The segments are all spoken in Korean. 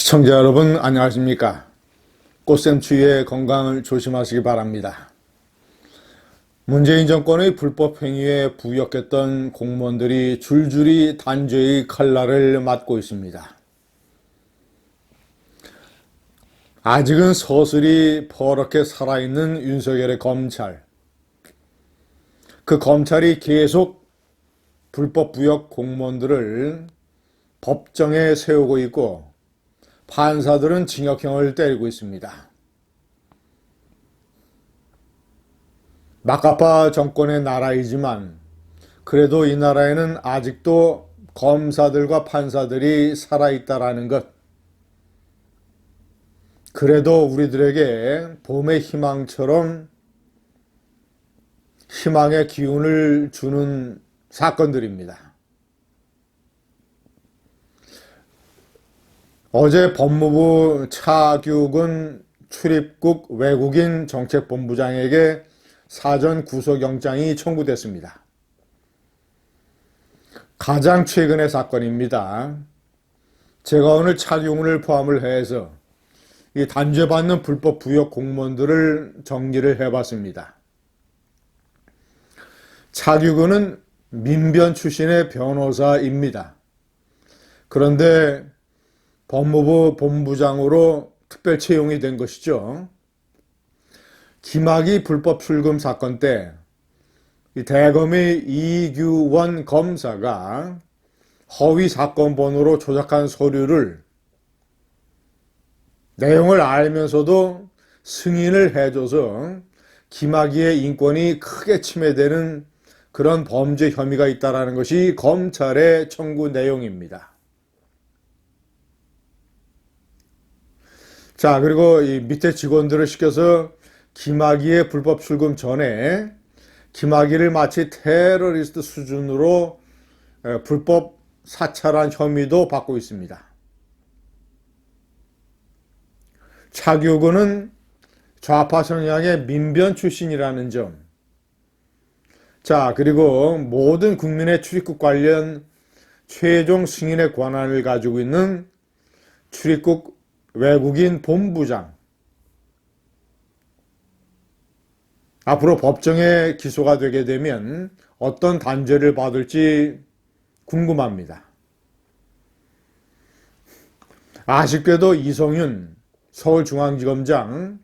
시청자 여러분 안녕하십니까? 꽃샘추위의 건강을 조심하시기 바랍니다. 문재인 정권의 불법 행위에 부역했던 공무원들이 줄줄이 단죄의 칼날을 맞고 있습니다. 아직은 서슬이 퍼렇게 살아있는 윤석열의 검찰. 그 검찰이 계속 불법 부역 공무원들을 법정에 세우고 있고 판사들은 징역형을 때리고 있습니다. 마카파 정권의 나라이지만 그래도 이 나라에는 아직도 검사들과 판사들이 살아있다라는 것. 그래도 우리들에게 봄의 희망처럼 희망의 기운을 주는 사건들입니다. 어제 법무부 차규근 출입국 외국인 정책본부장에게 사전 구속영장이 청구됐습니다. 가장 최근의 사건입니다. 제가 오늘 차규근을 포함을 해서 이 단죄받는 불법 부역 공무원들을 정리를 해봤습니다. 차규근은 민변 출신의 변호사입니다. 그런데 법무부 본부장으로 특별 채용이 된 것이죠. 김학의 불법 출금 사건 때 대검의 이규원 검사가 허위 사건 번호로 조작한 서류를 내용을 알면서도 승인을 해줘서 김학의의 인권이 크게 침해되는 그런 범죄 혐의가 있다는 것이 검찰의 청구 내용입니다. 자, 그리고 이 밑에 직원들을 시켜서 김학의의 불법 출금 전에 김학의를 마치 테러리스트 수준으로 불법 사찰한 혐의도 받고 있습니다. 차규근은 좌파 성향의 민변 출신이라는 점. 자, 그리고 모든 국민의 출입국 관련 최종 승인의 권한을 가지고 있는 출입국 외국인 본부장. 앞으로 법정에 기소가 되게 되면 어떤 단죄를 받을지 궁금합니다. 아쉽게도 이성윤 서울중앙지검장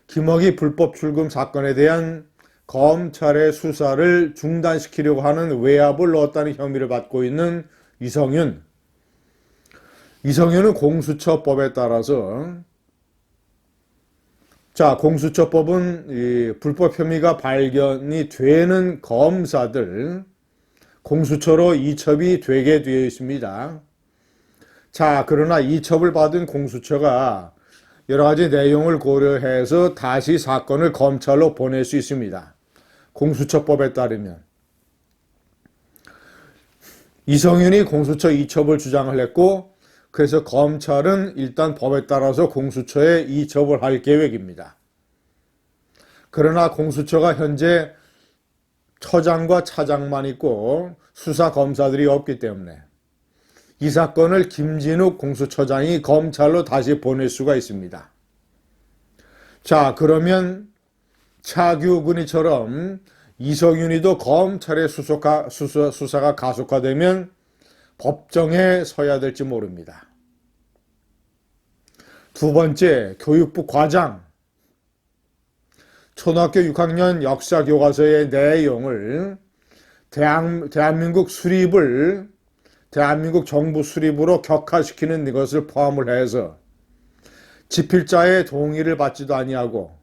김학의 불법 출금 사건에 대한 검찰의 수사를 중단시키려고 하는 외압을 넣었다는 혐의를 받고 있는 이성윤은 공수처법에 따라서 공수처법은 이 불법 혐의가 발견이 되는 검사들 공수처로 이첩이 되게 되어 있습니다. 자, 그러나 이첩을 받은 공수처가 여러 가지 내용을 고려해서 다시 사건을 검찰로 보낼 수 있습니다. 공수처법에 따르면. 이성윤이 공수처 이첩을 주장을 했고 그래서 검찰은 일단 법에 따라서 공수처에 이첩을 할 계획입니다. 그러나 공수처가 현재 처장과 차장만 있고 수사 검사들이 없기 때문에 이 사건을 김진욱 공수처장이 검찰로 다시 보낼 수가 있습니다. 자, 그러면 차규근이처럼 이성윤이도 검찰의 수사가 가속화되면 법정에 서야 될지 모릅니다. 두 번째, 교육부 과장. 초등학교 6학년 역사 교과서의 내용을 대한민국 정부 수립으로 격화시키는 이것을 포함을 해서 지필자의 동의를 받지도 아니하고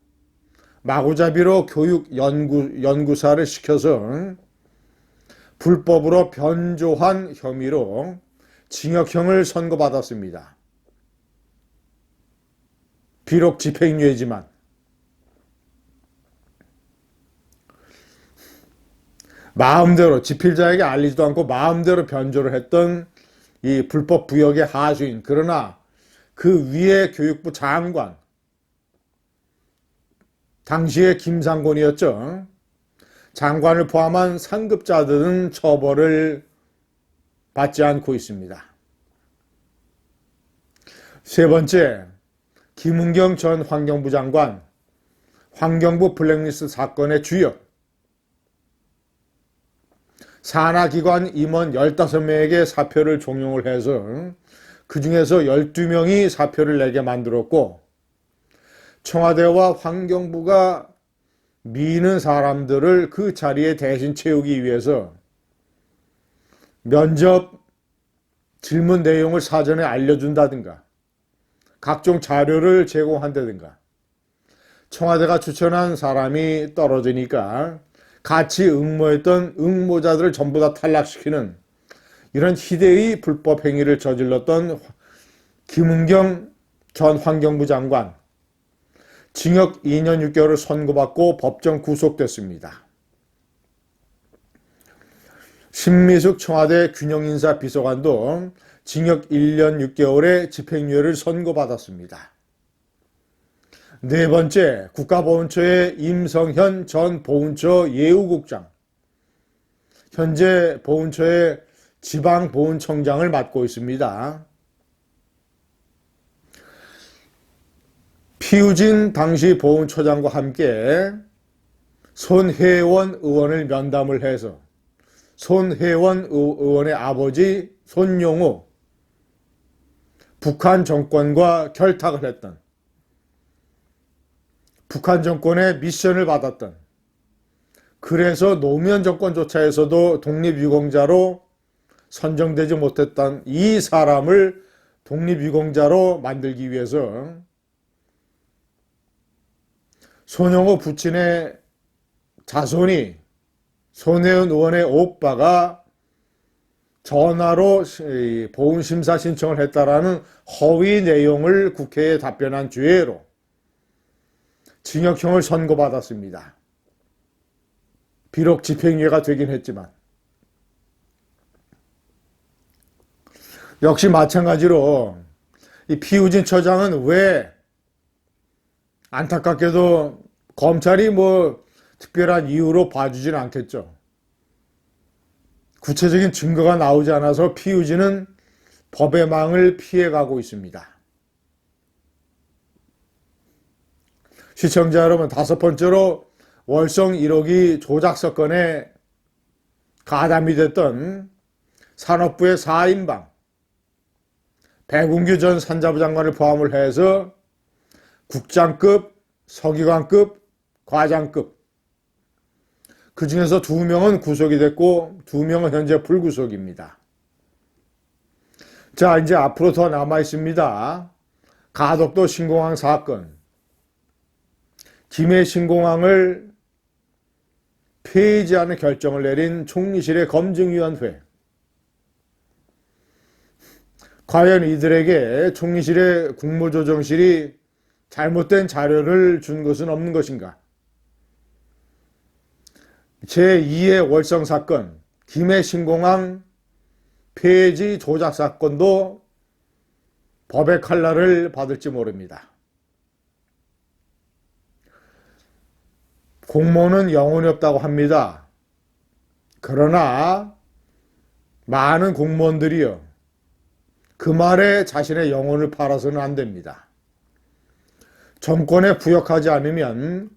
마구잡이로 교육 연구사를 시켜서 불법으로 변조한 혐의로 징역형을 선고받았습니다. 비록 집행유예지만. 마음대로 지필자에게 알리지도 않고 마음대로 변조를 했던 이 불법 부역의 하수인. 그러나 그 위에 교육부 장관, 당시에 김상곤이었죠. 장관을 포함한 상급자들은 처벌을 받지 않고 있습니다. 세 번째, 김은경 전 환경부 장관 환경부 블랙리스트 사건의 주역, 산하기관 임원 15명에게 사표를 종용을 해서 그 중에서 12명이 사표를 내게 만들었고, 청와대와 환경부가 미는 사람들을 그 자리에 대신 채우기 위해서 면접 질문 내용을 사전에 알려준다든가 각종 자료를 제공한다든가, 청와대가 추천한 사람이 떨어지니까 같이 응모했던 응모자들을 전부 다 탈락시키는 이런 희대의 불법 행위를 저질렀던 김은경 전 환경부 장관, 징역 2년 6개월을 선고받고 법정 구속됐습니다. 신미숙 청와대 균형인사 비서관도 징역 1년 6개월의 집행유예를 선고받았습니다. 네 번째, 국가보훈처의 임성현 전 보훈처 예우국장, 현재 보훈처의 지방보훈청장을 맡고 있습니다. 피우진 당시 보훈처장과 함께 손혜원 의원을 면담을 해서 손혜원 의원의 아버지 손용우, 북한 정권과 결탁을 했던, 북한 정권의 미션을 받았던, 그래서 노무현 정권조차에서도 독립유공자로 선정되지 못했던 이 사람을 독립유공자로 만들기 위해서 손용호 부친의 자손이 손혜원 의원의 오빠가 전화로 보훈심사 신청을 했다라는 허위 내용을 국회에 답변한 죄로 징역형을 선고받았습니다. 비록 집행유예가 되긴 했지만, 역시 마찬가지로 이 피우진 처장은 왜 안타깝게도 검찰이 특별한 이유로 봐주지는 않겠죠. 구체적인 증거가 나오지 않아서 피우진은 법의 망을 피해가고 있습니다. 시청자 여러분, 다섯 번째로 월성 1호기 조작 사건에 가담이 됐던 산업부의 4인방 백운규 전 산자부 장관을 포함을 해서 국장급, 서기관급, 과장급, 그 중에서 2명은 구속이 됐고 2명은 현재 불구속입니다. 자, 이제 앞으로 더 남아 있습니다. 가덕도 신공항 사건, 김해 신공항을 폐지하는 결정을 내린 총리실의 검증위원회, 과연 이들에게 총리실의 국무조정실이 잘못된 자료를 준 것은 없는 것인가? 제2의 월성 사건, 김해 신공항 폐지 조작 사건도 법의 칼날을 받을지 모릅니다. 공무원은 영혼이 없다고 합니다. 그러나 많은 공무원들이요, 그 말에 자신의 영혼을 팔아서는 안 됩니다. 정권에 부역하지 않으면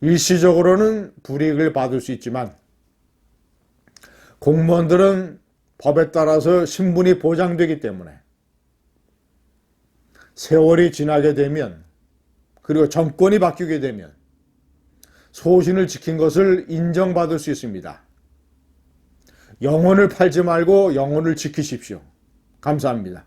일시적으로는 불이익을 받을 수 있지만, 공무원들은 법에 따라서 신분이 보장되기 때문에 세월이 지나게 되면, 그리고 정권이 바뀌게 되면 소신을 지킨 것을 인정받을 수 있습니다. 영혼을 팔지 말고 영혼을 지키십시오. 감사합니다.